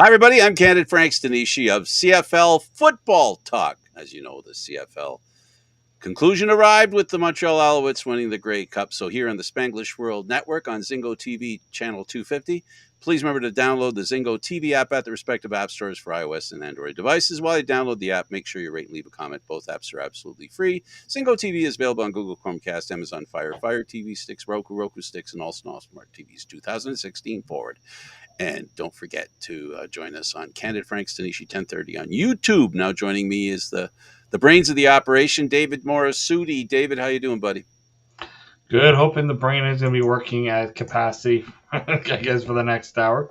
Hi, everybody. I'm Candid Stanisci of CFL Football Talk. As you know, the CFL conclusion arrived with the Montreal Alouettes winning the Grey Cup. So here on the Spanglish World Network on Zingo TV channel 250, please remember to download the Zingo TV app at the respective app stores for iOS and Android devices. While you download the app, make sure you rate and leave a comment. Both apps are absolutely free. Zingo TV is available on Google Chromecast, Amazon Fire TV sticks, Roku sticks, and all smart TVs 2016 forward. And don't forget to join us on Candid Stanisci 1030 on YouTube. Now joining me is the brains of the operation, David Morassutti. David, how you doing, buddy? Good. Hoping the brain is going to be working at capacity, I guess, for the next hour.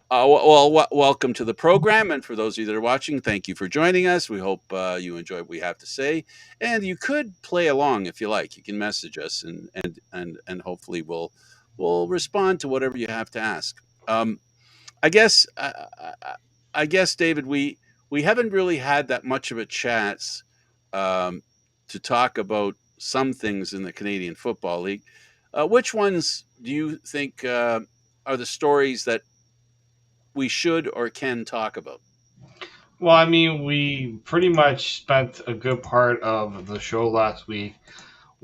Welcome to the program. And for those of you that are watching, thank you for joining us. We hope you enjoy what we have to say. And you could play along if you like. You can message us and hopefully we'll respond to whatever you have to ask. I guess, David, we haven't really had that much of a chance to talk about some things in the Canadian Football League. Which ones do you think are the stories that we should or can talk about? Well, I mean, we pretty much spent a good part of the show last week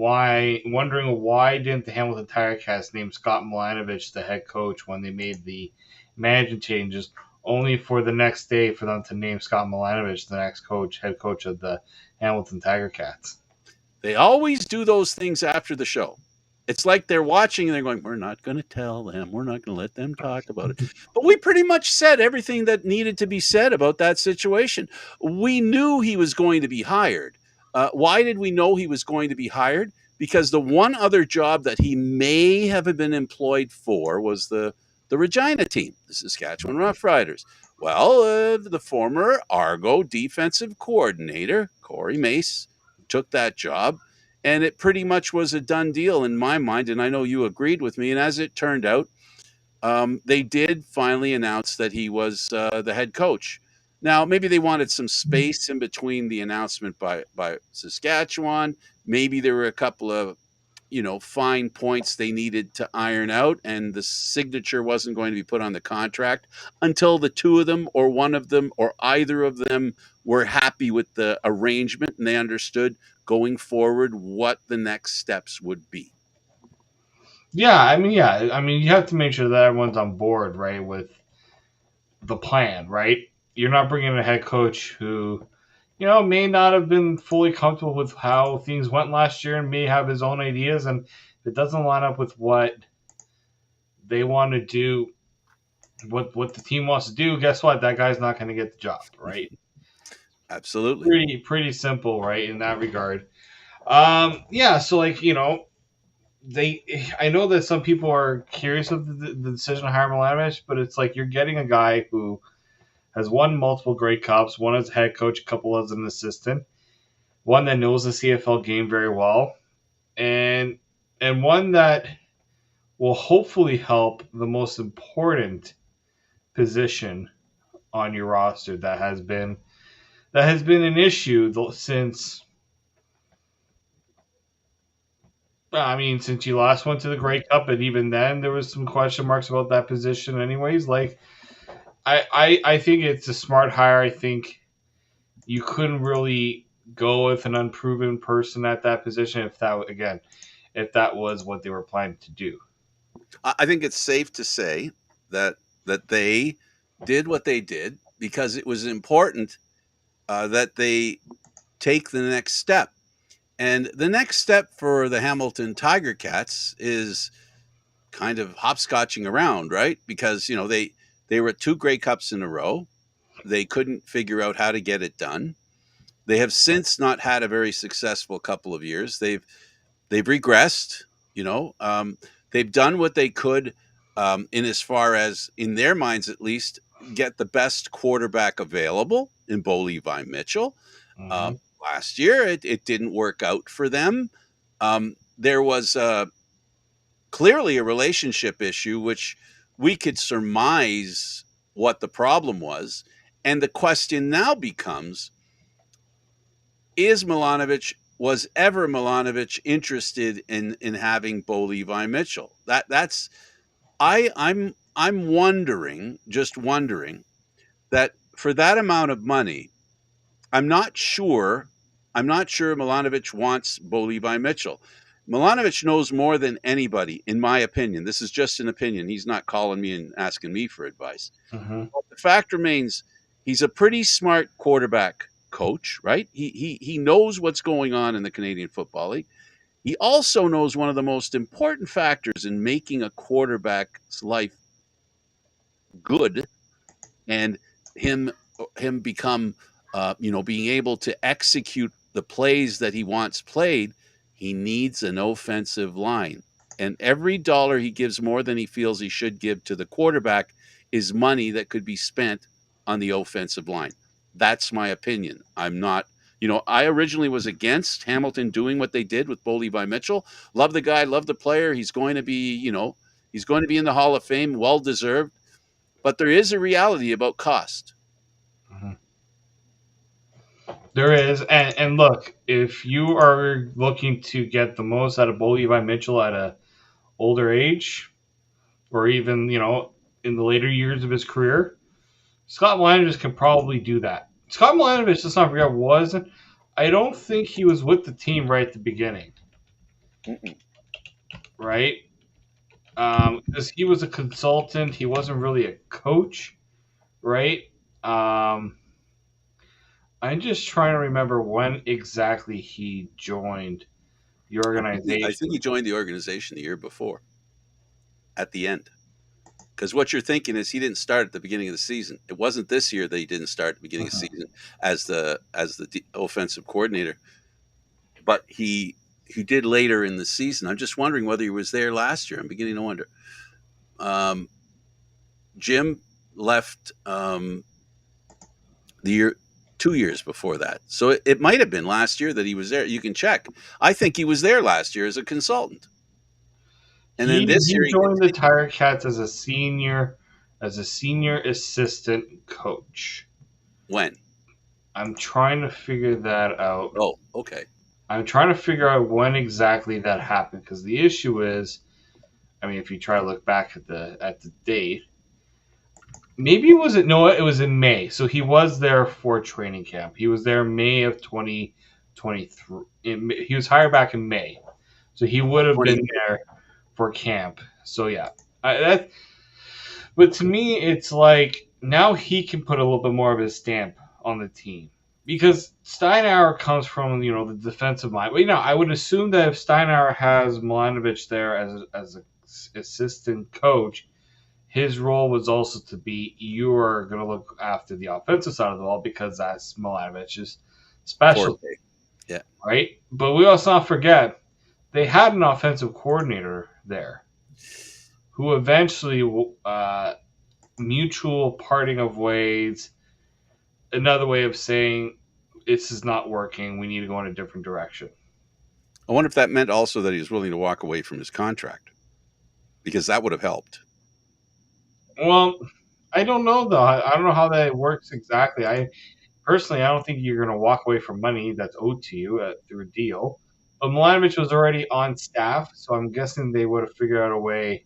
wondering why didn't the Hamilton Tiger Cats name Scott Milanovich the head coach when they made the management changes, only for the next day for them to name Scott Milanovich the next head coach of the Hamilton Tiger Cats. They always do those things after the show. It's like they're watching and they're going, we're not going to tell them. We're not going to let them talk about it. But we pretty much said everything that needed to be said about that situation. We knew he was going to be hired. Why did we know he was going to be hired? Because the one other job that he may have been employed for was the Regina team, the Saskatchewan Roughriders. Well, the former Argo defensive coordinator, Corey Mace, took that job. And it pretty much was a done deal in my mind. And I know you agreed with me. And as it turned out, they did finally announce that he was the head coach. Now, maybe they wanted some space in between the announcement by Saskatchewan. Maybe there were a couple of, fine points they needed to iron out. And the signature wasn't going to be put on the contract until the two of them or one of them or either of them were happy with the arrangement and they understood going forward what the next steps would be. Yeah, you have to make sure that everyone's on board, right, with the plan, right? You're not bringing a head coach who, may not have been fully comfortable with how things went last year and may have his own ideas. And if it doesn't line up with what they want to do, what the team wants to do, guess what? That guy's not going to get the job, right? Absolutely. Pretty simple, right, in that regard. So I know that some people are curious of the decision to hire Milanovich, but it's like you're getting a guy who has won multiple Grey Cups, one as head coach, a couple as an assistant, one that knows the CFL game very well, and one that will hopefully help the most important position on your roster that has been an issue since you last went to the Grey Cup, and even then there was some question marks about that position anyways. Like, I think it's a smart hire. I think you couldn't really go with an unproven person at that position if that was what they were planning to do. I think it's safe to say that they did what they did because it was important that they take the next step. And the next step for the Hamilton Tiger Cats is kind of hopscotching around, right? Because, they were at 2 Grey Cups in a row. They couldn't figure out how to get it done. They have since not had a very successful couple of years. They've regressed, they've done what they could in as far as, in their minds at least, get the best quarterback available in Bo Levi Mitchell. Mm-hmm. Last year, it didn't work out for them. There was clearly a relationship issue, which we could surmise what the problem was. And the question now becomes, was Milanovich interested in having Bo Levi Mitchell? I'm wondering that for that amount of money, I'm not sure. I'm not sure Milanovic wants Bo Levi Mitchell. Milanovic knows more than anybody, in my opinion. This is just an opinion. He's not calling me and asking me for advice. Mm-hmm. But the fact remains, he's a pretty smart quarterback coach, right? He knows what's going on in the Canadian Football League. He also knows one of the most important factors in making a quarterback's life good and him him become being able to execute the plays that he wants played. He needs an offensive line, and every dollar he gives more than he feels he should give to the quarterback is money that could be spent on the offensive line. That's my opinion. I'm not, I originally was against Hamilton doing what they did with Bo Levi Mitchell. Love the guy, love the player. He's going to be, he's going to be in the Hall of Fame, well deserved. But there is a reality about cost. Mm-hmm. There is, and look, if you are looking to get the most out of Bo Levi Mitchell at a older age, or even in the later years of his career, Scott Milanovic can probably do that. Scott Milanovic, let's not forget, wasn't. I don't think he was with the team right at the beginning. Mm-mm. Right? Because he was a consultant, he wasn't really a coach, right? I'm just trying to remember when exactly he joined the organization. I think he joined the organization the year before, at the end. Because what you're thinking is he didn't start at the beginning of the season. It wasn't this year that he didn't start at the beginning of the season as the offensive coordinator, but he did later in the season. I'm just wondering whether he was there last year. I'm beginning to wonder. Jim left the year 2 years before that, so it might have been last year that he was there. You can check. I think he was there last year as a consultant, and then this year he joined the Tiger Cats as a senior assistant coach. When? I'm trying to figure that out. Oh, okay. I'm trying to figure out when exactly that happened, because the issue is, I mean, if you try to look back at the date, maybe it was in May. So he was there for training camp. He was there May of 2023. He was hired back in May, so he would have been there for camp. So yeah, but to me, it's like now he can put a little bit more of his stamp on the team, because Steinauer comes from the defensive line. But, I would assume that if Steinauer has Milanovic there as an assistant coach, his role was also to be, you are going to look after the offensive side of the ball, because that's Milanovic's specialty. Yeah. Right? But we also not forget, they had an offensive coordinator there who eventually, mutual parting of ways, another way of saying, this is not working, we need to go in a different direction. I wonder if that meant also that he was willing to walk away from his contract, because that would have helped. Well, I don't know, though. I don't know how that works exactly. Personally, I don't think you're going to walk away from money that's owed to you through a deal. But Milanovic was already on staff, so I'm guessing they would have figured out a way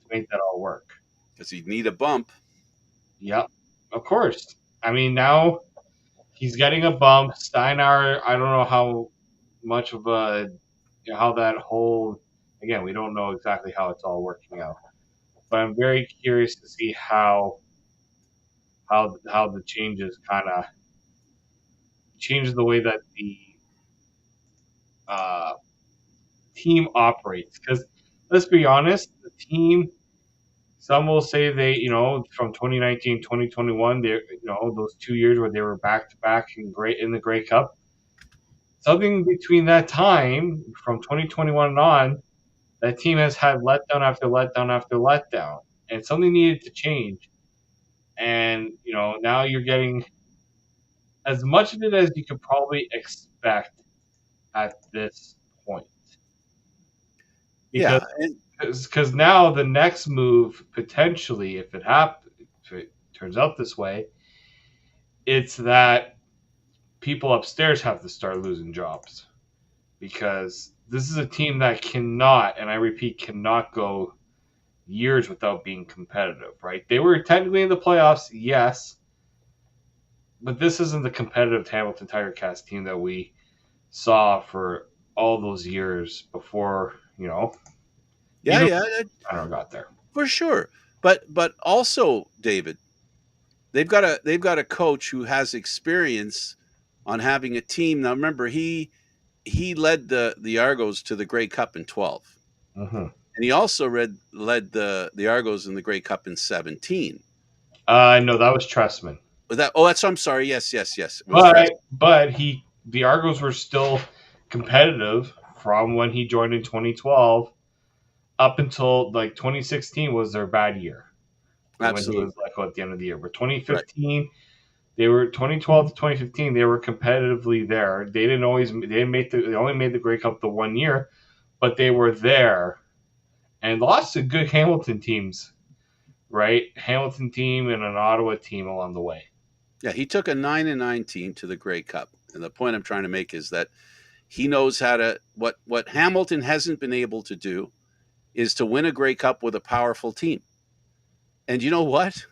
to make that all work. Because he'd need a bump. Yep, of course. I mean, now he's getting a bump. Steinauer, I don't know how much of how that whole, again, we don't know exactly how it's all working out. But I'm very curious to see how the changes kind of change the way that the team operates. Because let's be honest, the team, some will say they, from 2019, 2021, they, those 2 years where they were back to back in the Grey Cup. Something between that time, from 2021 on, that team has had letdown after letdown after letdown, and something needed to change. And now you're getting as much of it as you could probably expect at this point. Because now the next move, potentially, if it turns out this way, it's that people upstairs have to start losing jobs, because this is a team that cannot, and I repeat, cannot go years without being competitive, right? They were technically in the playoffs, yes, but this isn't the competitive Hamilton Tiger Cats team that we saw for all those years before, Yeah, even yeah, I don't got there. for sure. But also, David, they've got a coach who has experience on having a team. Now remember, he led the Argos to the Grey Cup in 12. Mm-hmm. And he also led the Argos in the Grey Cup in 17. No, that was Tressman. Was that? Oh, that's. I'm sorry. Yes, yes, yes. It was Tress. But the Argos were still competitive from when he joined in 2012 up until like 2016 was their bad year when he Absolutely was let go at the end of the year. But right. 2015, they were 2012 to 2015. They were competitively there. They only made the Grey Cup the 1 year, but they were there and lost to good Hamilton teams. Right, Hamilton team and an Ottawa team along the way. Yeah, he took a 9-9 team to the Grey Cup, and the point I'm trying to make is that he knows how to. What Hamilton hasn't been able to do is to win a Grey Cup with a powerful team. And you know what?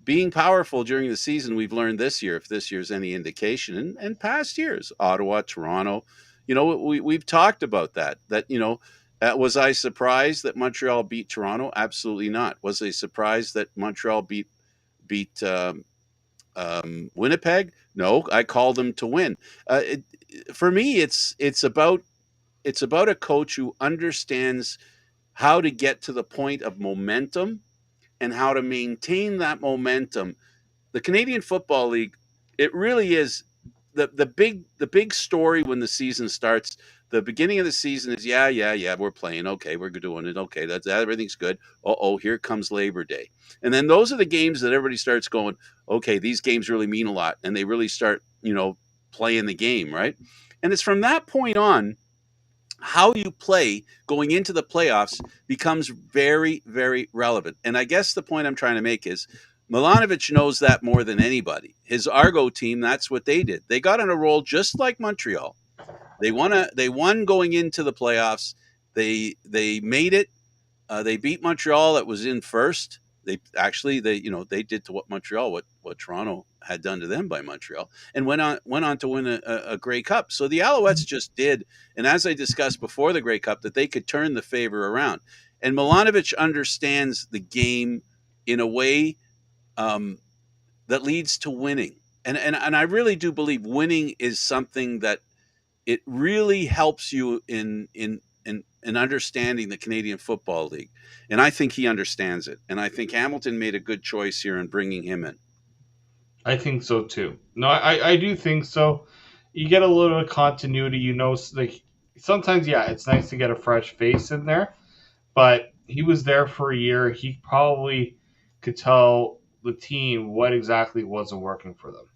Being powerful during the season, we've learned this year, if this year's any indication, and past years, Ottawa, Toronto, we've talked about that. Was I surprised that Montreal beat Toronto? Absolutely not. Was I surprised that Montreal beat Winnipeg? No, I called them to win. For me, it's about a coach who understands how to get to the point of momentum and how to maintain that momentum. The Canadian Football League, it really is the big story when the season starts. The beginning of the season is yeah, we're playing, okay, we're doing it, okay, that's everything's good. Oh, here comes Labor Day, and then those are the games that everybody starts going, okay, these games really mean a lot, and they really start playing the game, right? And it's from that point on how you play going into the playoffs becomes very, very relevant. And I guess the point I'm trying to make is Milanovic knows that more than anybody. His Argo team, that's what they did. They got on a roll just like Montreal. They won going into the playoffs. They made it. They beat Montreal that was in first. They did to what Toronto had done to them by Montreal, and went on to win a Grey Cup. So the Alouettes just did, and as I discussed before the Grey Cup, that they could turn the favor around. And Milanovic understands the game in a way that leads to winning. And I really do believe winning is something that it really helps you in understanding the Canadian Football League. And I think he understands it. And I think Hamilton made a good choice here in bringing him in. I think so too. No, I do think so. You get a little continuity, like sometimes, yeah, it's nice to get a fresh face in there, but he was there for a year. He probably could tell the team what exactly wasn't working for them.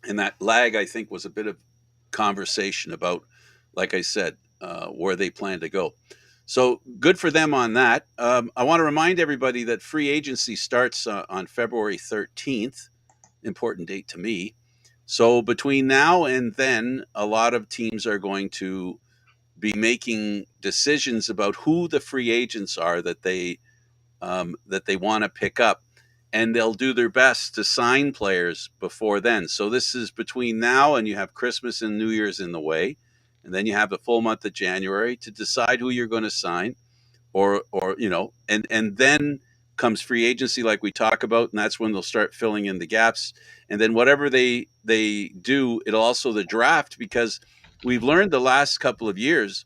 And that lag, I think, was a bit of conversation about, like I said, where they plan to go. So good for them on that. I want to remind everybody that free agency starts on February 13th. Important date to me. So between now and then, a lot of teams are going to be making decisions about who the free agents are that they want to pick up, and they'll do their best to sign players before then. So this is between now and you have Christmas and New Year's in the way, and then you have the full month of January to decide who you're going to sign, or and then comes free agency like we talk about, and that's when they'll start filling in the gaps. And then whatever they do, it'll also the draft, because we've learned the last couple of years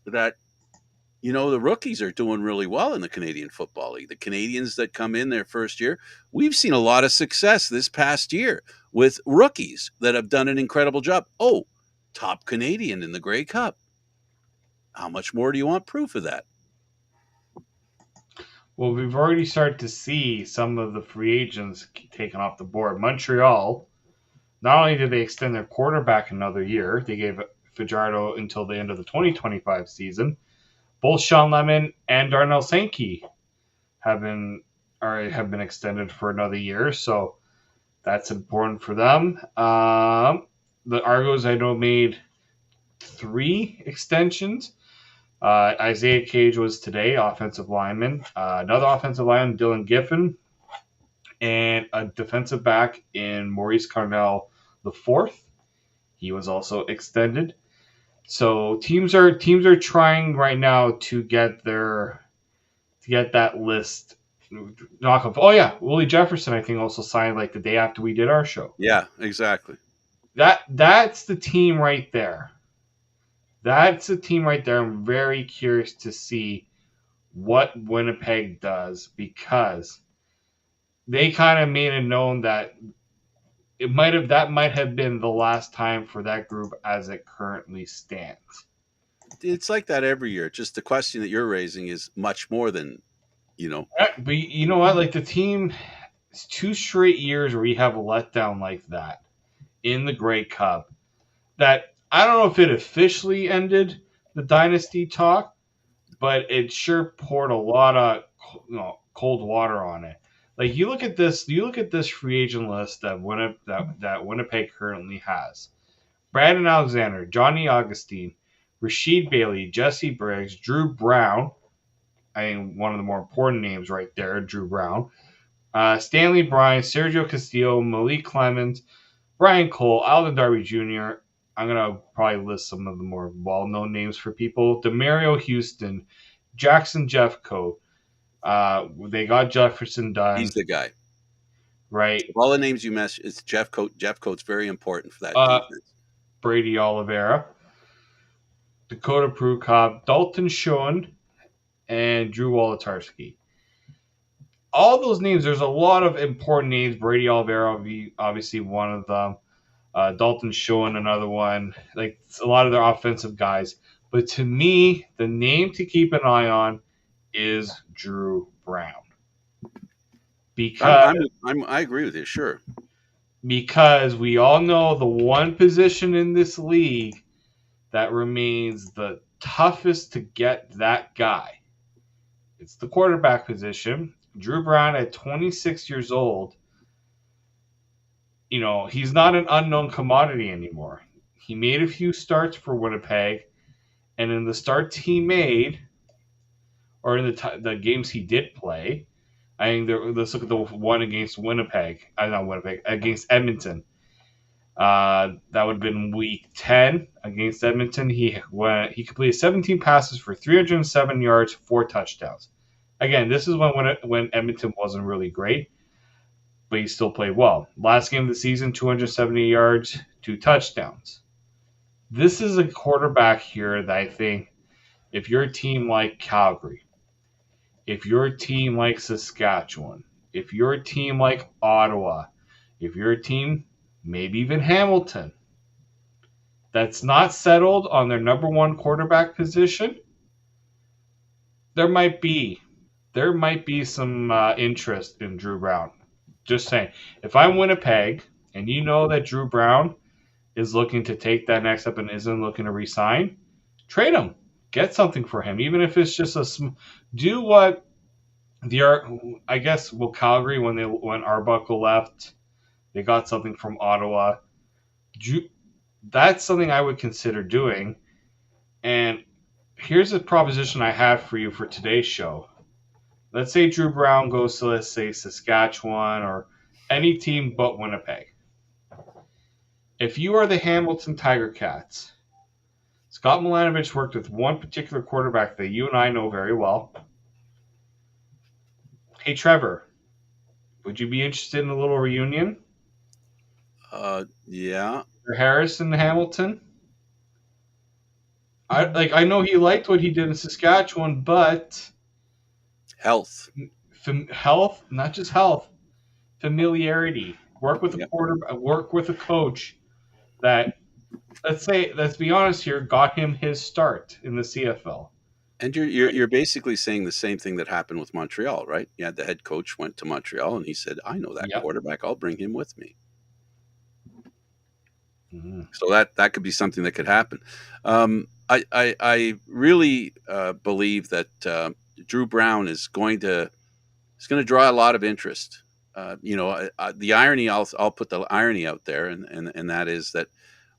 that the rookies are doing really well in the Canadian Football League. The Canadians that come in their first year, we've seen a lot of success this past year with rookies that have done an incredible job. Oh, top Canadian in the Grey Cup. How much more do you want proof of that? Well, we've already started to see some of the free agents taken off the board. Montreal, not only did they extend their quarterback another year, they gave Fajardo until the end of the 2025 season. Both Sean Lemon and Darnell Sankey have been extended for another year, so that's important for them. The Argos, I know, made 3 extensions. Isaiah Cage was today, offensive lineman. Another offensive lineman, Dylan Giffen, and a defensive back in Maurice Carnell the fourth. He was also extended. So teams are trying right now to get that list knock off. Oh yeah, Willie Jefferson I think also signed like the day after we did our show. Yeah, exactly. That's the team right there. That's the team right there. I'm very curious to see what Winnipeg does because they kind of made it known that that might have been the last time for that group as it currently stands. It's like that every year. Just the question that you're raising is much more than, But you know what? Like the team, it's 2 straight years where we have a letdown like that in the Grey Cup. That I don't know if it officially ended the dynasty talk, but it sure poured a lot of cold water on it. Like you look at this free agent list that Winnipeg currently has. Brandon Alexander, Johnny Augustine, Rasheed Bailey, Jesse Briggs, Drew Brown. I mean, one of the more important names right there, Drew Brown. Stanley Bryan, Sergio Castillo, Malik Clemens, Brian Cole, Alden Darby Jr. I'm going to probably list some of the more well-known names for people. Demario Houston, Jackson Jeffcoat. They got Jefferson done. he's the guy. Right. Of all the names you mentioned, it's Jeffcoat. Jeffcoat's very important for that defense. Brady Oliveira, Dakota Prukop, Dalton Schoen, and Drew Wolotarski. All those names, there's a lot of important names. Brady Oliveira will be obviously one of them. Dalton Schoen, another one. Like a lot of their offensive guys. But to me, the name to keep an eye on is Drew Brown. Because I agree with you, sure. Because we all know the one position in this league that remains the toughest to get that guy. It's the quarterback position. Drew Brown at 26 years old, he's not an unknown commodity anymore. He made a few starts for Winnipeg, and in the starts he made, or in the games he did play, I think let's look at the one against Winnipeg. Not Winnipeg, against Edmonton. That would have been week 10 against Edmonton. He completed 17 passes for 307 yards, 4 touchdowns. Again, this is when Edmonton wasn't really great, but he still played well. Last game of the season, 270 yards, 2 touchdowns. This is a quarterback here that I think if you're a team like Calgary, if you're a team like Saskatchewan, if you're a team like Ottawa, if you're a team, maybe even Hamilton, that's not settled on their number one quarterback position, there might be some interest in Drew Brown. Just saying. If I'm Winnipeg and you know that Drew Brown is looking to take that next step and isn't looking to resign, trade him. Get something for him, even if it's just do what I guess Calgary when Arbuckle left, they got something from Ottawa. That's something I would consider doing. And here's a proposition I have for you for today's show. Let's say Drew Brown goes to, let's say, Saskatchewan or any team but Winnipeg. If you are the Hamilton Tiger Cats, Scott Milanovich worked with one particular quarterback that you and I know very well. Hey, Trevor, would you be interested in a little reunion? Yeah. For Harris and Hamilton? I know he liked what he did in Saskatchewan, but health, not just health, familiarity. Work with a quarterback, work with a coach that, let's be honest here, got him his start in the CFL. And you're basically saying the same thing that happened with Montreal, right? Yeah, the head coach went to Montreal and he said, "I know that quarterback. I'll bring him with me." Mm-hmm. So that could be something that could happen. I really believe that Drew Brown is going to draw a lot of interest. The irony, I'll put the irony out there, and that is that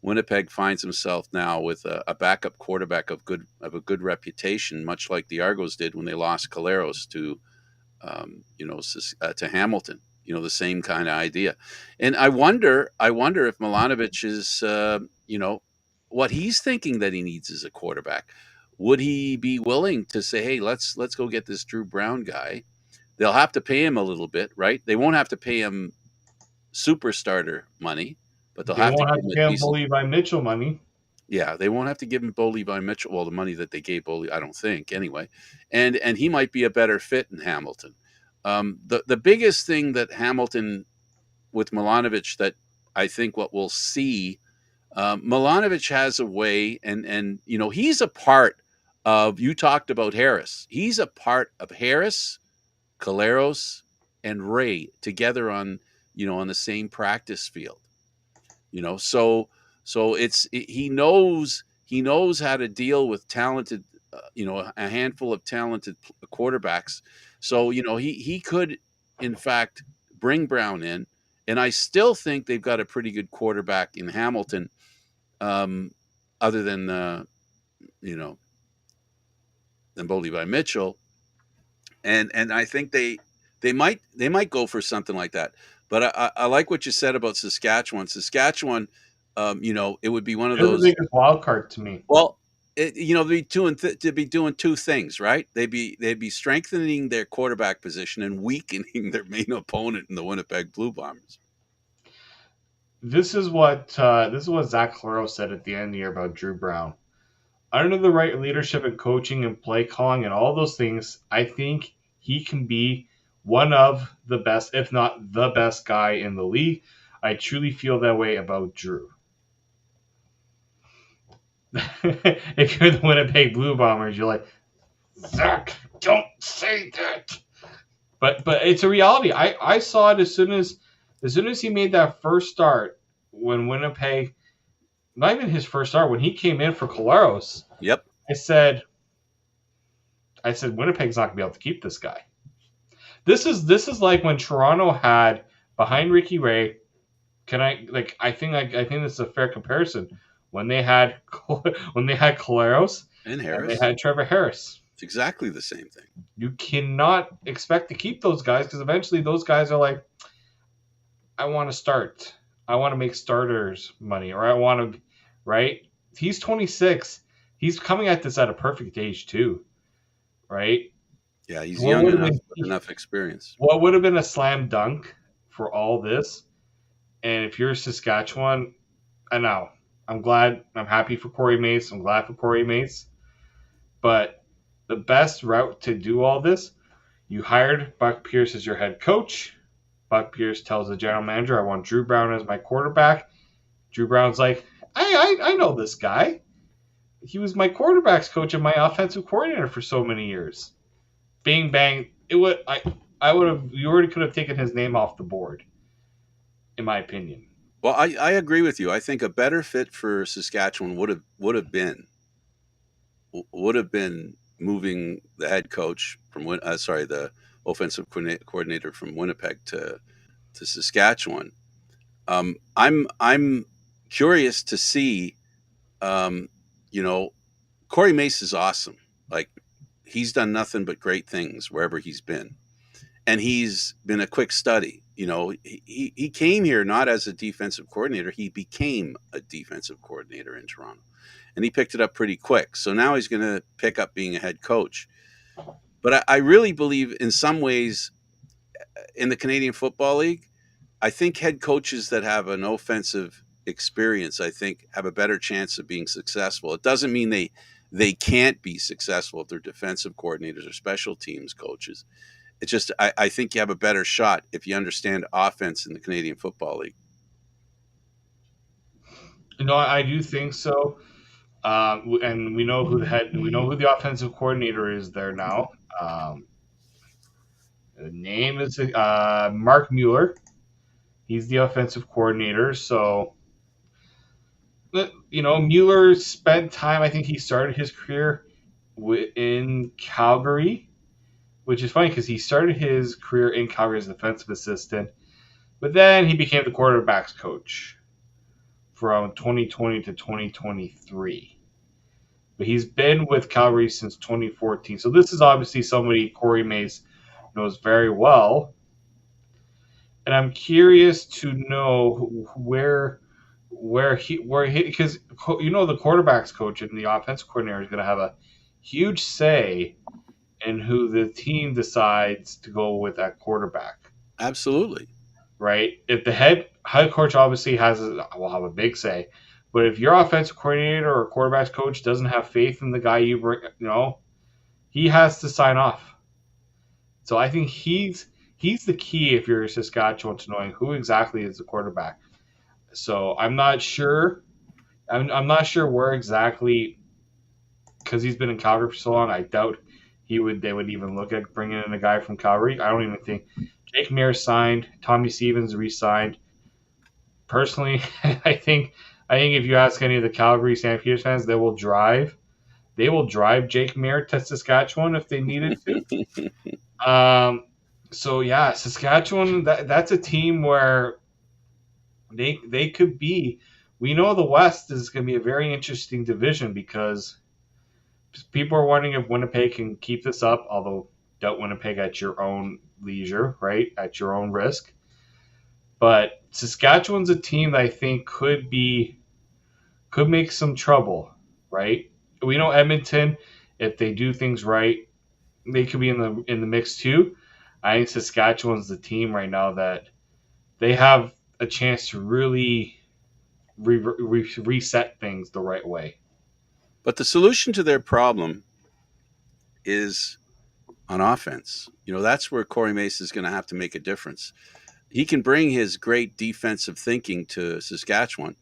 Winnipeg finds himself now with a backup quarterback of a good reputation, much like the Argos did when they lost Caleros to Hamilton. the same kind of idea. And I wonder if Milanovic is, what he's thinking that he needs is a quarterback. Would he be willing to say, "Hey, let's go get this Drew Brown guy"? They'll have to pay him a little bit, right? They won't have to pay him super starter money, but they'll They have to won't have give to him a pay him decent. Levi Mitchell money. Yeah, they won't have to give him Bo Levi Mitchell. Well, the money that they gave Bo, I don't think anyway, and he might be a better fit in Hamilton. The biggest thing that Hamilton with Milanovic that I think what we'll see, Milanovic has a way, and he's a part of. You talked about Harris. He's a part of Harris, Caleros, and Ray together on on the same practice field. So he knows how to deal with talented, a handful of talented quarterbacks. So he could in fact bring Brown in, and I still think they've got a pretty good quarterback in Hamilton, other than you know than Bo Levi Mitchell, and I think they might go for something like that. But I like what you said about Saskatchewan. Saskatchewan, it would be one of They're the those. biggest wild card to me. Well, to be doing two things, right? They'd be strengthening their quarterback position and weakening their main opponent in the Winnipeg Blue Bombers. This is what Zach Clero said at the end of the year about Drew Brown. Under the right leadership and coaching and play calling and all those things, I think he can be one of the best, if not the best guy in the league. I truly feel that way about Drew. If you're the Winnipeg Blue Bombers, you're like, Zach, don't say that. But it's a reality. I saw it as soon as he made that first start when Winnipeg, not even his first start, when he came in for Caleros. Yep. I said Winnipeg's not gonna be able to keep this guy. This is like when Toronto had behind Ricky Ray. I think this is a fair comparison when they had Caleros And Harris. and they had Trevor Harris. It's exactly the same thing. You cannot expect to keep those guys because eventually those guys are like, I want to start. I want to make starters money, or I want to, right? He's 26. He's coming at this at a perfect age too, right? Yeah, he's young enough with enough experience. What would have been a slam dunk for all this? And if you're Saskatchewan, I know. I'm happy for Corey Mace. I'm glad for Corey Mace. But the best route to do all this, you hired Buck Pierce as your head coach. Buck Pierce tells the general manager, I want Drew Brown as my quarterback. Drew Brown's like, I know this guy. He was my quarterback's coach and my offensive coordinator for so many years. Bing bang. You already could have taken his name off the board, in my opinion. Well, I agree with you. I think a better fit for Saskatchewan would have been moving the head coach from the offensive coordinator from Winnipeg to Saskatchewan. I'm curious to see. Corey Mace is awesome. Like, he's done nothing but great things wherever he's been, and he's been a quick study. He came here not as a defensive coordinator. He became a defensive coordinator in Toronto, and he picked it up pretty quick. So now he's going to pick up being a head coach. But I really believe in some ways in the Canadian Football League, I think head coaches that have an offensive experience, I think, have a better chance of being successful. It doesn't mean they can't be successful if they're defensive coordinators or special teams coaches. It's just I think you have a better shot if you understand offense in the Canadian Football League. No, I do think so. And we know who the offensive coordinator is there now. The name is Mark Mueller. He's the offensive coordinator. So, Mueller spent time. I think he started his career in Calgary, which is funny because he started his career in Calgary as a defensive assistant, but then he became the quarterback's coach from 2020 to 2023. But he's been with Calgary since 2014. So this is obviously somebody Corey Mace knows very well. and I'm curious to know where he because the quarterbacks coach and the offensive coordinator is going to have a huge say in who the team decides to go with at quarterback. Absolutely. Right? If the head coach obviously will have a big say, but if your offensive coordinator or quarterbacks coach doesn't have faith in the guy you bring, he has to sign off. So I think he's the key if you're Saskatchewan to knowing who exactly is the quarterback. So I'm not sure. I'm not sure where exactly, because he's been in Calgary for so long. I doubt they would even look at bringing in a guy from Calgary. I don't even think Jake Mears signed. Tommy Stevens re-signed. Personally, I think if you ask any of the Calgary Stampeders fans, they will drive Jake Mears to Saskatchewan if they needed to. So yeah, Saskatchewan, that's a team where they could be. We know the West is going to be a very interesting division because people are wondering if Winnipeg can keep this up, although doubt Winnipeg at your own leisure, right? At your own risk. But Saskatchewan's a team that I think could make some trouble, right? We know Edmonton, if they do things right, they could be in the mix too. I think Saskatchewan's the team right now that they have a chance to really reset things the right way. But the solution to their problem is on offense. That's where Corey Mace is going to have to make a difference. He can bring his great defensive thinking to Saskatchewan,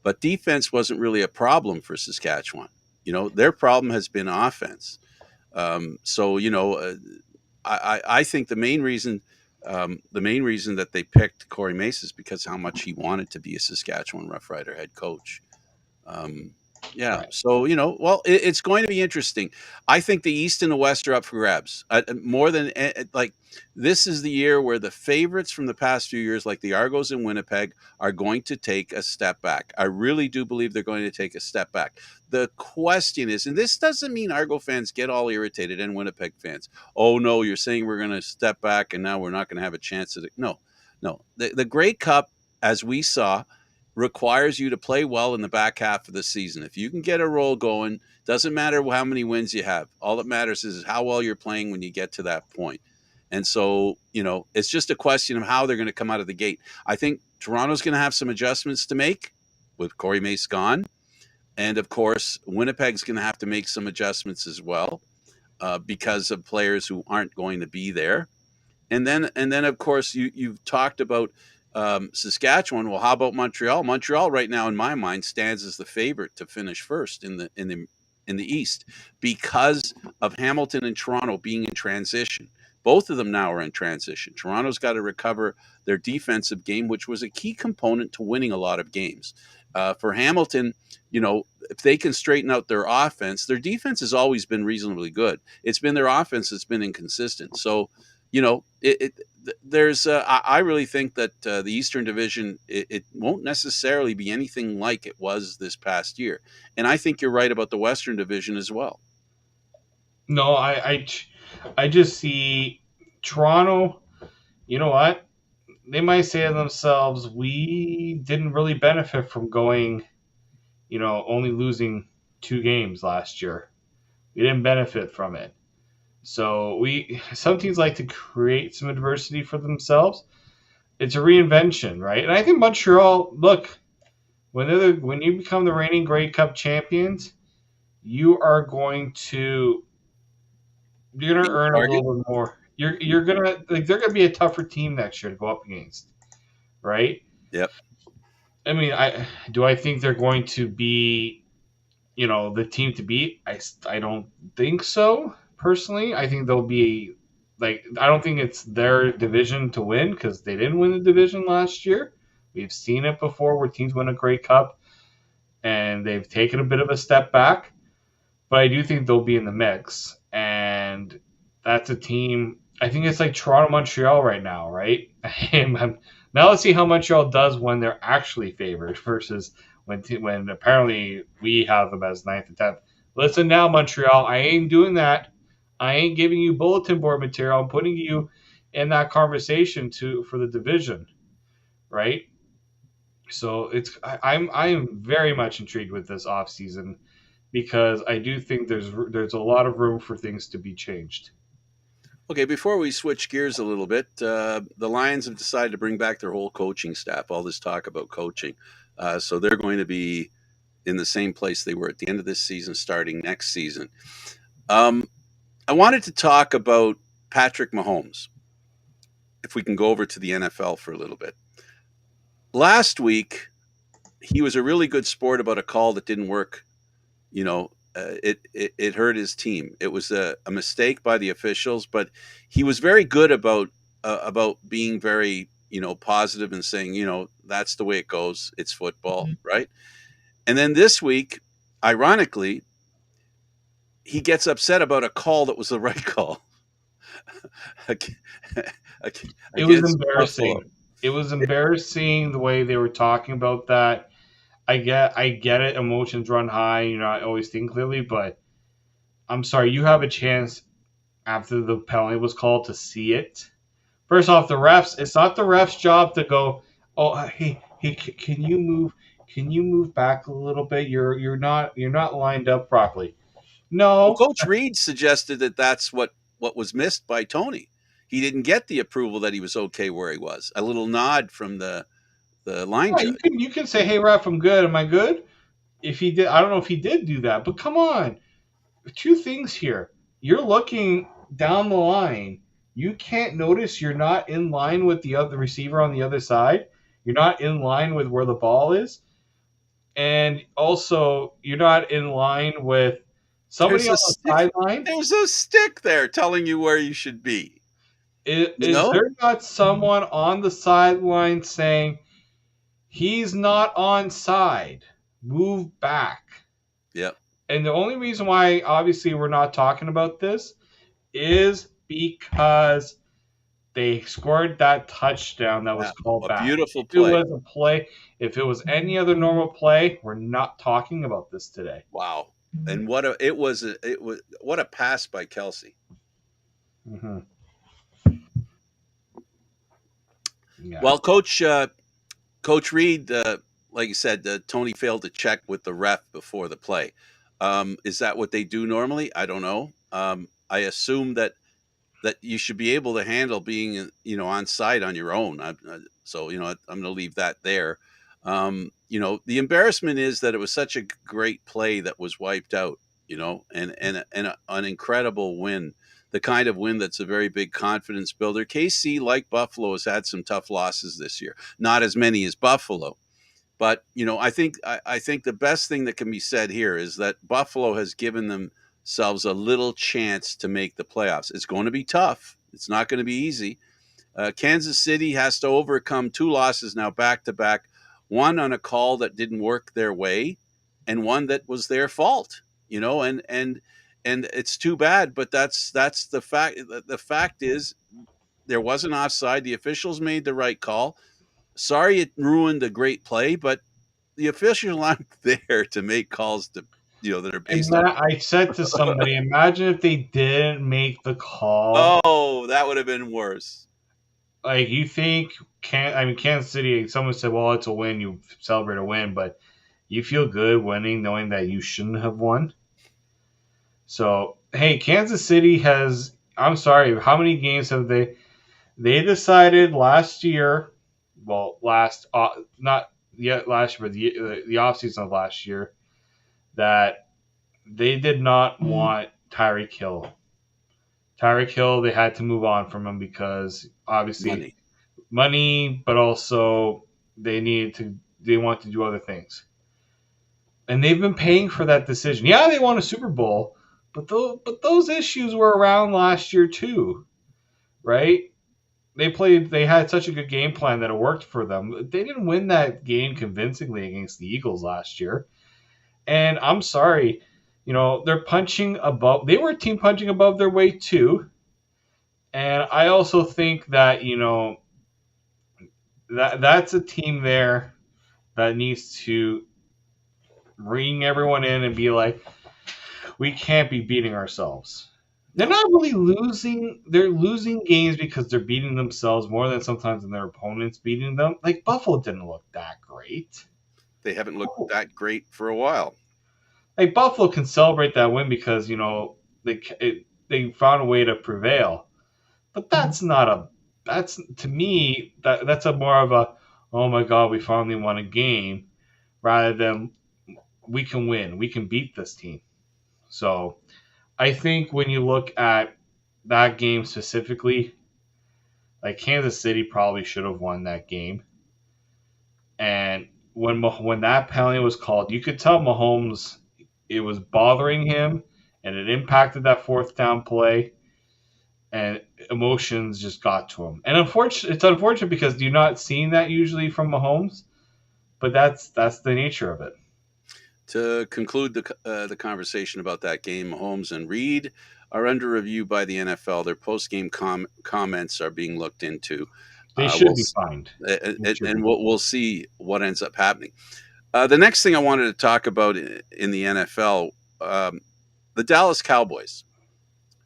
but defense wasn't really a problem for Saskatchewan. Their problem has been offense. I think the main reason that they picked Corey Mace is because how much he wanted to be a Saskatchewan Roughrider head coach. Yeah. Right. So, it's going to be interesting. I think the East and the West are up for grabs. More than this is the year where the favorites from the past few years, like the Argos and Winnipeg, are going to take a step back. I really do believe they're going to take a step back. The question is, and this doesn't mean Argo fans get all irritated and Winnipeg fans. Oh, no, you're saying we're going to step back and now we're not going to have a chance at it. No. The Grey Cup, as we saw, requires you to play well in the back half of the season. If you can get a roll going, doesn't matter how many wins you have. All that matters is how well you're playing when you get to that point. And so, it's just a question of how they're going to come out of the gate. I think Toronto's going to have some adjustments to make with Corey Mace gone. And of course, Winnipeg's going to have to make some adjustments as well because of players who aren't going to be there. And then of course, you've talked about Saskatchewan. Well, how about Montreal? Montreal right now, in my mind, stands as the favorite to finish first in the East because of Hamilton and Toronto being in transition. Both of them now are in transition. Toronto's got to recover their defensive game, which was a key component to winning a lot of games. For Hamilton, if they can straighten out their offense, their defense has always been reasonably good. It's been their offense that's been inconsistent. So, I really think that the Eastern Division, it won't necessarily be anything like it was this past year. And I think you're right about the Western Division as well. No, I just see Toronto, you know what? They might say to themselves, we didn't really benefit from going, only losing 2 games last year. We didn't benefit from it. So some teams like to create some adversity for themselves. It's a reinvention, right? And I think Montreal, look, when you become the reigning Grey Cup champions, you're going to earn a little bit more. They're gonna be a tougher team next year to go up against, right? Yep. I mean, I think they're going to be, the team to beat? I don't think so. Personally, I think they'll be I don't think it's their division to win because they didn't win the division last year. We've seen it before where teams win a Grey Cup and they've taken a bit of a step back. But I do think they'll be in the mix. And that's a team, I think it's like Toronto, Montreal right now, right? Now let's see how Montreal does when they're actually favored versus when apparently we have them as 9th and 10th. Listen now, Montreal, I ain't doing that. I ain't giving you bulletin board material. I'm putting you in that conversation for the division. right? So I'm very much intrigued with this offseason because I do think there's a lot of room for things to be changed. Okay, before we switch gears a little bit, the Lions have decided to bring back their whole coaching staff. All this talk about coaching, so they're going to be in the same place they were at the end of this season, starting next season. I wanted to talk about Patrick Mahomes. If we can go over to the NFL for a little bit. Last week, he was a really good sport about a call that didn't work. It hurt his team. It was a mistake by the officials, but he was very good about being very positive and saying that's the way it goes. It's football, right? And then this week, ironically, he gets upset about a call that was the right call. It was embarrassing. Buffalo. It was embarrassing the way they were talking about that. I get it. Emotions run high. You know, I always think clearly, but I'm sorry. You have a chance after the penalty was called to see it. First off, the refs. It's not the refs' job to go. Oh, hey, can you move? Can you move back a little bit? You're not lined up properly. Well, No, Coach Reed suggested that that's what was missed by Tony. He didn't get the approval that he was okay where he was. A little nod from the line yeah, judge. you can say, hey ref, I'm good. Am I good? If he did, I don't know if he did do that, but come on. Two things here. You're looking down the line. You can't notice you're not in line with the other receiver on the other side. You're not in line with where the ball is. And also, you're not in line with somebody There's on a the stick. sideline. There's a stick there telling you where you should be. You Is know? there not someone on the sideline saying, he's not on side? Move back. Yeah. And the only reason why, obviously, we're not talking about this is because they scored that touchdown that was Yeah. called A back. beautiful If it play. was a play, if it was any other normal play, we're not talking about this today. Wow. And what a pass by Kelsey. Mm-hmm. Yeah. Well, Coach Reed, like you said, Tony failed to check with the ref before the play. Is that what they do normally? I don't know. I assume that you should be able to handle being on site on your own. So I'm going to leave that there. The embarrassment is that it was such a great play that was wiped out. An incredible win, the kind of win that's a very big confidence builder. KC, like Buffalo, has had some tough losses this year. Not as many as Buffalo, but I think the best thing that can be said here is that Buffalo has given themselves a little chance to make the playoffs. It's going to be tough. It's not going to be easy. Kansas City has to overcome two losses now back to back, one on a call that didn't work their way, and one that was their fault. And it's too bad, but that's the fact. The fact is there was an offside. The officials made the right call. Sorry it ruined a great play, but the officials aren't there to make calls that are And based on. I said to somebody, imagine if they didn't make the call. Oh, that would have been worse. Like you think, Kansas City. Someone said, "Well, it's a win. You celebrate a win," but you feel good winning, knowing that you shouldn't have won. So, hey, Kansas City has. I'm sorry. How many games have they? They decided last year. Well, not yet last year, but the offseason of last year, that they did not want Tyreek Hill. Tyreek Hill, they had to move on from him because obviously Money. money, but also they want to do other things. And they've been paying for that decision. Yeah, they won a Super Bowl, but those issues were around last year too, right? They had such a good game plan that it worked for them. They didn't win that game convincingly against the Eagles last year. And I'm sorry, they're punching above. They were a team punching above their weight too. And I also think that, that's a team there that needs to bring everyone in and be like, we can't be beating ourselves. They're not really losing. They're losing games because they're beating themselves more than sometimes than their opponents beating them. Like Buffalo didn't look that great. They haven't looked that great for a while. Like Buffalo can celebrate that win because they found a way to prevail. But that's not a that's to me that's a more of a oh my god we finally won a game rather than we can win, we can beat this team. So I think when you look at that game specifically, like Kansas City probably should have won that game. And when that penalty was called, you could tell Mahomes it was bothering him, and it impacted that fourth down play, and emotions just got to him. And it's unfortunate because you're not seeing that usually from Mahomes, but that's the nature of it. To conclude the conversation about that game, Mahomes and Reed are under review by the NFL. Their post-game comments are being looked into. They should be fined. And we'll see what ends up happening. The next thing I wanted to talk about in the NFL, the Dallas Cowboys.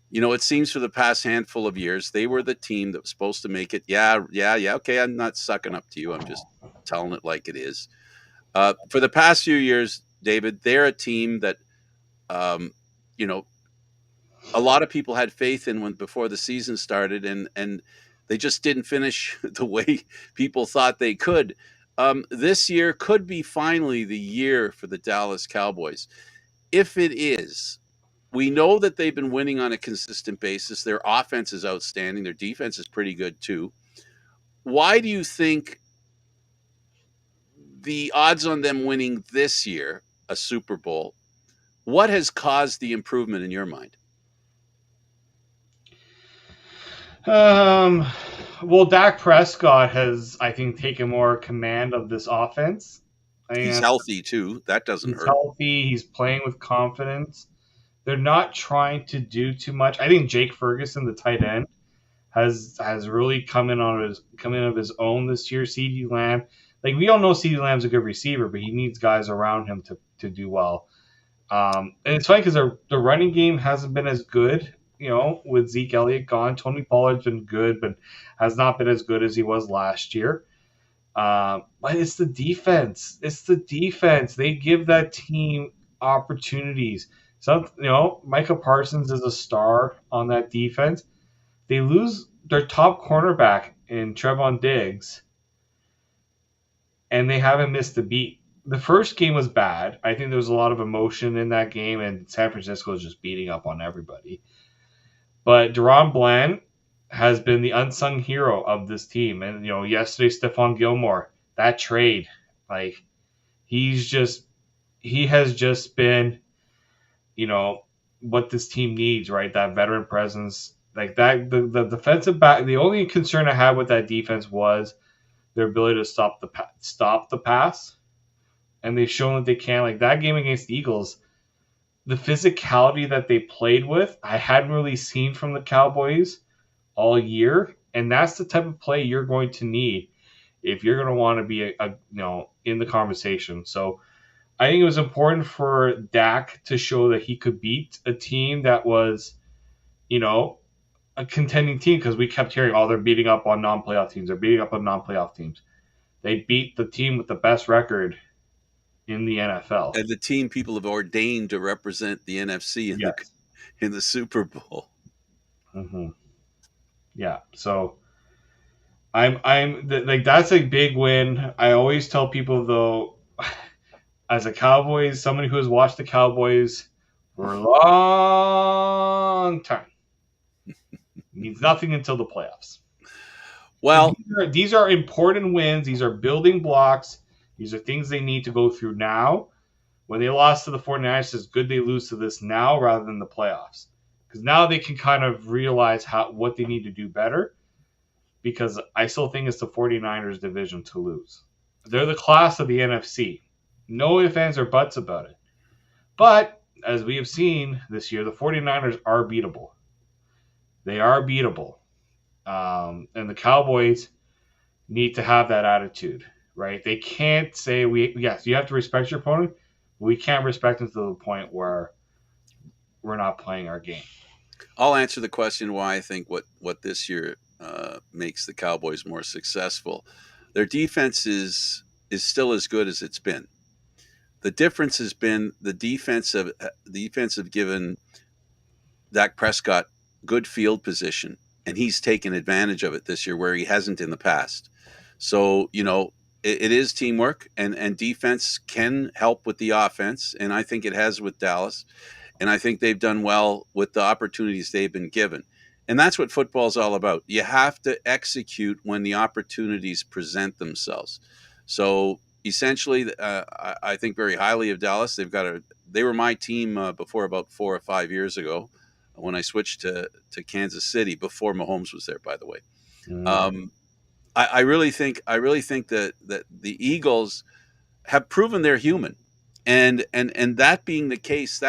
You know, it seems for the past handful of years, they were the team that was supposed to make it. Yeah. Okay, I'm not sucking up to you. I'm just telling it like it is. For the past few years, David, they're a team that, you know, a lot of people had faith in before the season started, and they just didn't finish the way people thought they could. This year could be finally the year for the Dallas Cowboys. If it is, we know that they've been winning on a consistent basis. Their offense is outstanding. Their defense is pretty good too. Why do you think the odds on them winning this year a Super Bowl, what has caused the improvement in your mind? Well, Dak Prescott has, I think, taken more command of this offense. He's healthy too. That doesn't hurt. He's healthy. He's playing with confidence. They're not trying to do too much. I think Jake Ferguson, the tight end, has really come in of his own this year. CeeDee Lamb, like we all know CeeDee Lamb's a good receiver, but he needs guys around him to do well. And it's funny because the running game hasn't been as good, you know, with Zeke Elliott gone. Tony Pollard's been good, but has not been as good as he was last year. But it's the defense. It's the defense. They give that team opportunities. Micah Parsons is a star on that defense. They lose their top cornerback in Trevon Diggs, and they haven't missed a beat. The first game was bad. I think there was a lot of emotion in that game, and San Francisco was just beating up on everybody. But Deron Bland has been the unsung hero of this team. And, yesterday, Stephon Gilmore, that trade, like, he has just been, what this team needs, right? That veteran presence. Like that, the defensive back, the only concern I had with that defense was their ability to stop the pass. And they've shown that they can. Like that game against the Eagles, the physicality that they played with, I hadn't really seen from the Cowboys all year. And that's the type of play you're going to need if you're going to want to be in the conversation. So I think it was important for Dak to show that he could beat a team that was, a contending team, because we kept hearing, they're beating up on non-playoff teams. They're beating up on non-playoff teams. They beat the team with the best record in the NFL. And the team people have ordained to represent the NFC in the Super Bowl. Mm-hmm. Yeah. So that's a big win. I always tell people, though, as a Cowboys, somebody who has watched the Cowboys for a long time, means nothing until the playoffs. Well, these are important wins. These are building blocks. These are things they need to go through now. When they lost to the 49ers, it's good they lose to this now rather than the playoffs. Because now they can kind of realize what they need to do better. Because I still think it's the 49ers division to lose. They're the class of the NFC. No ifs, ands, or buts about it. But, as we have seen this year, the 49ers are beatable. They are beatable. And the Cowboys need to have that attitude, right? They can't say, yes, you have to respect your opponent, but we can't respect them to the point where we're not playing our game. I'll answer the question why I think what this year makes the Cowboys more successful. Their defense is still as good as it's been. The difference has been the defensive given Dak Prescott good field position, and he's taken advantage of it this year where he hasn't in the past. So it is teamwork, and defense can help with the offense, and I think it has with Dallas. And I think they've done well with the opportunities they've been given. And that's what football's all about. You have to execute when the opportunities present themselves. So essentially, I think very highly of Dallas. They were my team before about 4 or 5 years ago when I switched to Kansas City before Mahomes was there, by the way. Um, I really think that the Eagles have proven they're human, and that being the case,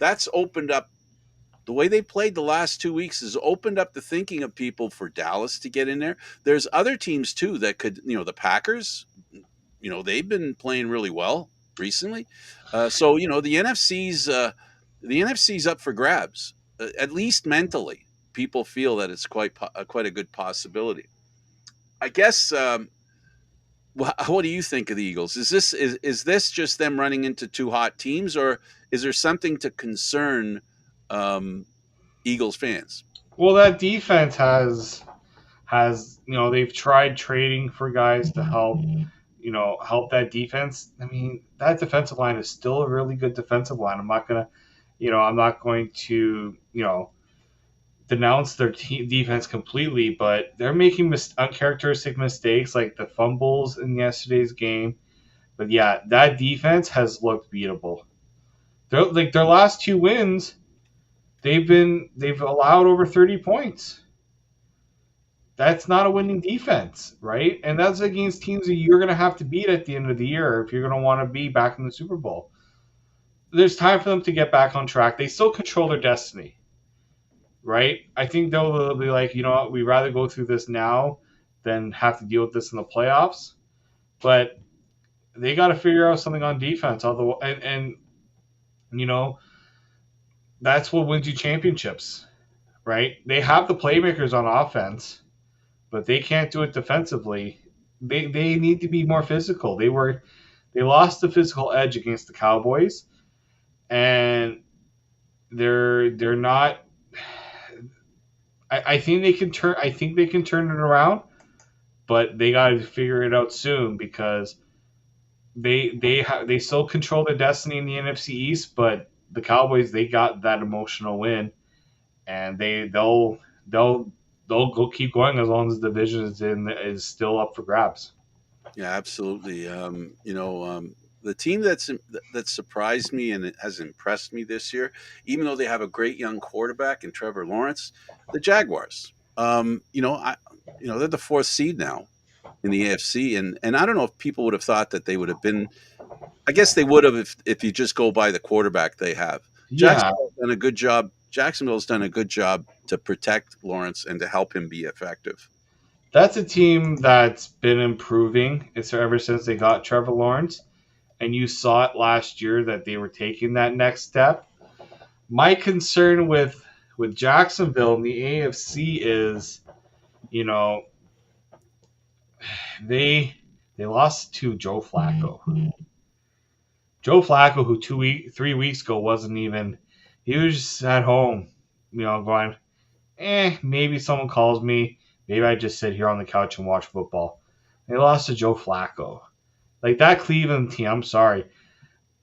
that's opened up the way they played the last 2 weeks has opened up the thinking of people for Dallas to get in there. There's other teams too that could, the Packers, they've been playing really well recently. So the NFC's up for grabs, at least mentally. People feel that it's quite a good possibility. I guess. What do you think of the Eagles? Is this just them running into two hot teams, or is there something to concern Eagles fans? Well, that defense has they've tried trading for guys to help that defense. I mean, that defensive line is still a really good defensive line. I'm not going to denounce their defense completely, but they're making uncharacteristic mistakes like the fumbles in yesterday's game. But yeah, that defense has looked beatable. Their last two wins, they've allowed over 30 points. That's not a winning defense, right? And that's against teams that you're going to have to beat at the end of the year if you're going to want to be back in the Super Bowl. There's time for them to get back on track. They still control their destiny, right? I think they'll be like, you know what, we'd rather go through this now than have to deal with this in the playoffs. But they got to figure out something on defense. Although, and that's what wins you championships, right? They have the playmakers on offense, but they can't do it defensively. They need to be more physical. They lost the physical edge against the Cowboys, and they're not. I think they can turn. I think they can turn it around, but they got to figure it out soon because they still control their destiny in the NFC East, but the Cowboys, they got that emotional win, and they'll go keep going as long as the division is still up for grabs. Yeah, absolutely. The team that surprised me and it has impressed me this year, even though they have a great young quarterback in Trevor Lawrence, the Jaguars. They're the fourth seed now in the AFC, and I don't know if people would have thought that they would have been. I guess they would have if you just go by the quarterback they have. Yeah, Jacksonville's done a good job. Jacksonville's done a good job to protect Lawrence and to help him be effective. that's a team that's been improving. It's ever since they got Trevor Lawrence, and you saw it last year that they were taking that next step. My concern with Jacksonville in the AFC is, you know, they lost to Joe Flacco. Joe Flacco, who 3 weeks ago wasn't even, he was just at home, going, maybe someone calls me. Maybe I just sit here on the couch and watch football. They lost to Joe Flacco. Like that Cleveland team, I'm sorry.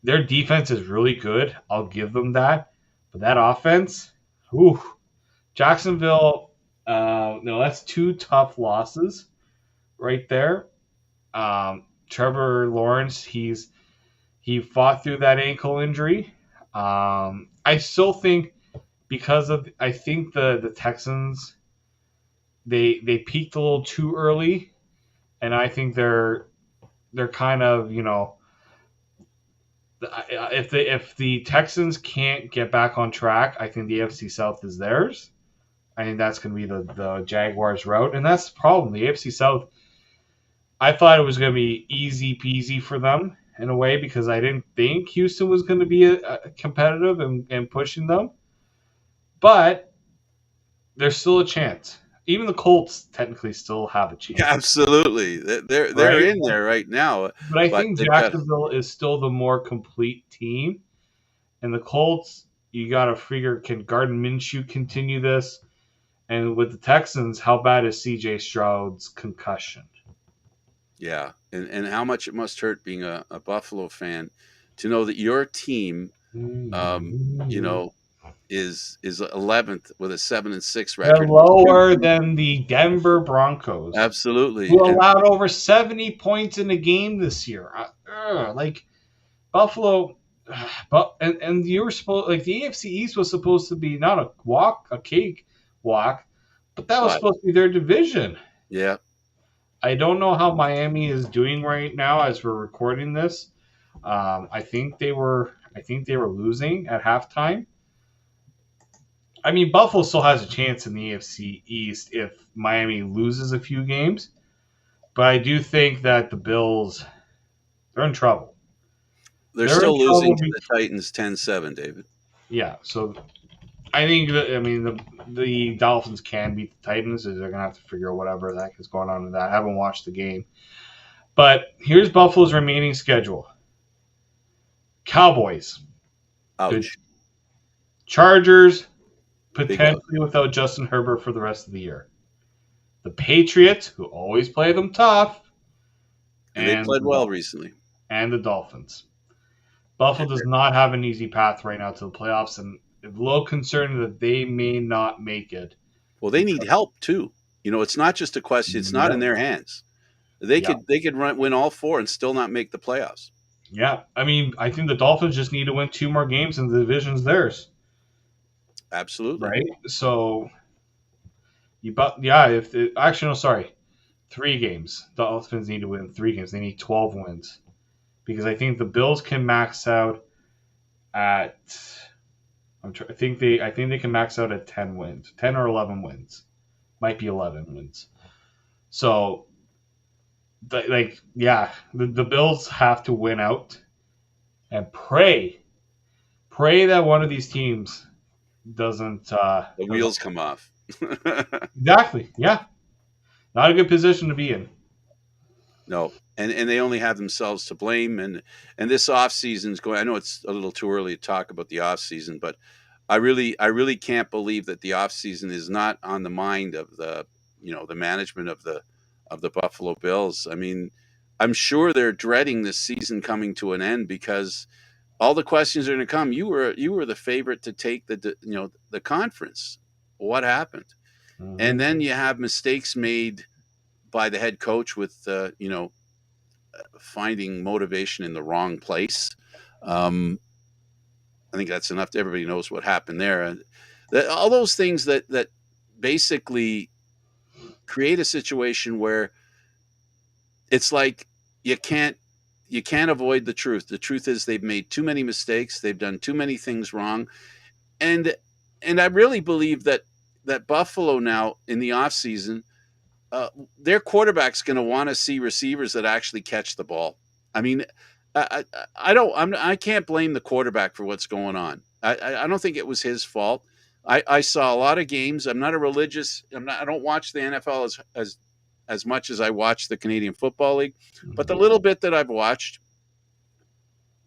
Their defense is really good. I'll give them that. But that offense, ooh, Jacksonville, no, that's two tough losses right there. Trevor Lawrence, he fought through that ankle injury. I still think I think the Texans they peaked a little too early, and I think they're kind of if the Texans can't get back on track, I think the AFC South is theirs. I think that's going to be the Jaguars' route, and that's the problem. The AFC South, I thought it was going to be easy peasy for them in a way because I didn't think Houston was going to be competitive and pushing them. But there's still a chance. Even the Colts technically still have a chance. Absolutely, they're Right? in there right now, But I but think they've got Jacksonville is still the more complete team. And the Colts, you got to figure, can Gardner Minshew continue this? And with the Texans, how bad is C.J. Stroud's concussion? yeah, and how much it must hurt being a Buffalo fan to know that your team, you know, is 11th with a 7-6 They're record. lower than the Denver Broncos, Absolutely, who and allowed over 70 points in a game this year. Like Buffalo, but and you were supposed, like, the AFC East was supposed to be not a cake walk, but that was but supposed to be their division. yeah, I don't know how Miami is doing right now as we're recording this. I think they were losing at halftime. I mean, Buffalo still has a chance in the AFC East if Miami loses a few games, but I do think that the Bills, they're in trouble. they're They're in still losing trouble. to the Titans 10-7, David. Yeah, so I think that, I mean, the Dolphins can beat the Titans. They're going to have to figure out whatever the heck is going on with that. I haven't watched the game. But here's Buffalo's remaining schedule: Cowboys, good. Ouch. Chargers, Big love. potentially without Justin Herbert for the rest of the year. The Patriots, who always play them tough, And they and played well recently. the Dolphins. Buffalo does not have an easy path right now to the playoffs, and a little concerned that they may not make it. Well, they need help too. You know, it's not just a question. It's not in their hands. They Yeah. could win all four and still not make the playoffs. Yeah, I mean, I think the Dolphins just need to win 2 more games, and the division's theirs. Absolutely. Right? So, if the, actually, no, sorry, 3 games. The Dolphins need to win 3 games. They need 12 wins because I think the Bills can max out at. I think they can max out at 10 wins, 10 or 11 wins, might be 11 wins. So, the Bills have to win out and pray that one of these teams doesn't. The wheels come off. Exactly. Yeah. Not a good position to be in. No, and they only have themselves to blame. And this off season's going. I know it's a little too early to talk about the off season, but I really can't believe that the off season is not on the mind of the management of the Buffalo Bills. I mean, I'm sure they're dreading this season coming to an end because all the questions are going to come. You were the favorite to take the conference. What happened? Mm-hmm. And then you have mistakes made by the head coach with finding motivation in the wrong place. I think that's enough. Everybody knows what happened there. All those things that basically create a situation where it's like you can't avoid the truth. The truth is they've made too many mistakes. They've done too many things wrong. And I really believe that Buffalo now in the offseason, their quarterback's going to want to see receivers that actually catch the ball. I mean, I can't blame the quarterback for what's going on. I don't think it was his fault. I saw a lot of games. I'm not a religious. I don't watch the NFL as much as I watch the Canadian Football League. But the little bit that I've watched,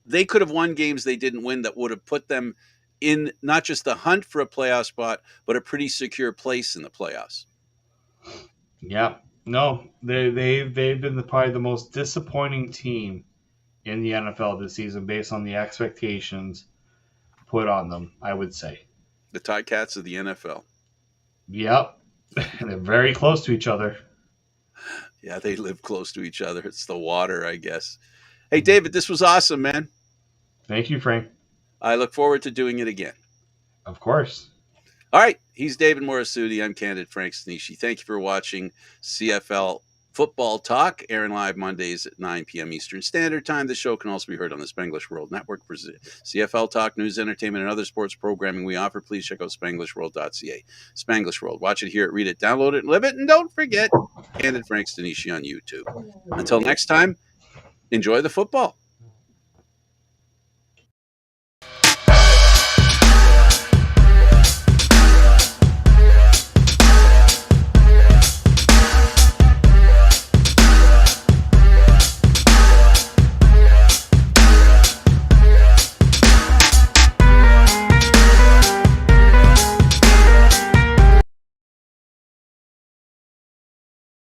they could have won games they didn't win that would have put them in not just the hunt for a playoff spot, but a pretty secure place in the playoffs. Yeah, no, they've been probably the most disappointing team in the NFL this season based on the expectations put on them, I would say. The Ticats of the NFL. Yep, and they're very close to each other. Yeah, they live close to each other. It's the water, I guess. Hey, David, this was awesome, man. Thank you, Frank. I look forward to doing it again. Of course. All right. He's David Morassutti. I'm Candid Frank Stanisci. Thank you for watching CFL Football Talk, airing live Mondays at 9 p.m. Eastern Standard Time. The show can also be heard on the Spanglish World Network. For CFL Talk, news, entertainment, and other sports programming we offer, please check out SpanglishWorld.ca. Spanglish World. Watch it, hear it, read it, download it, and live it. And don't forget, Candid Frank Stanisci on YouTube. Until next time, enjoy the football.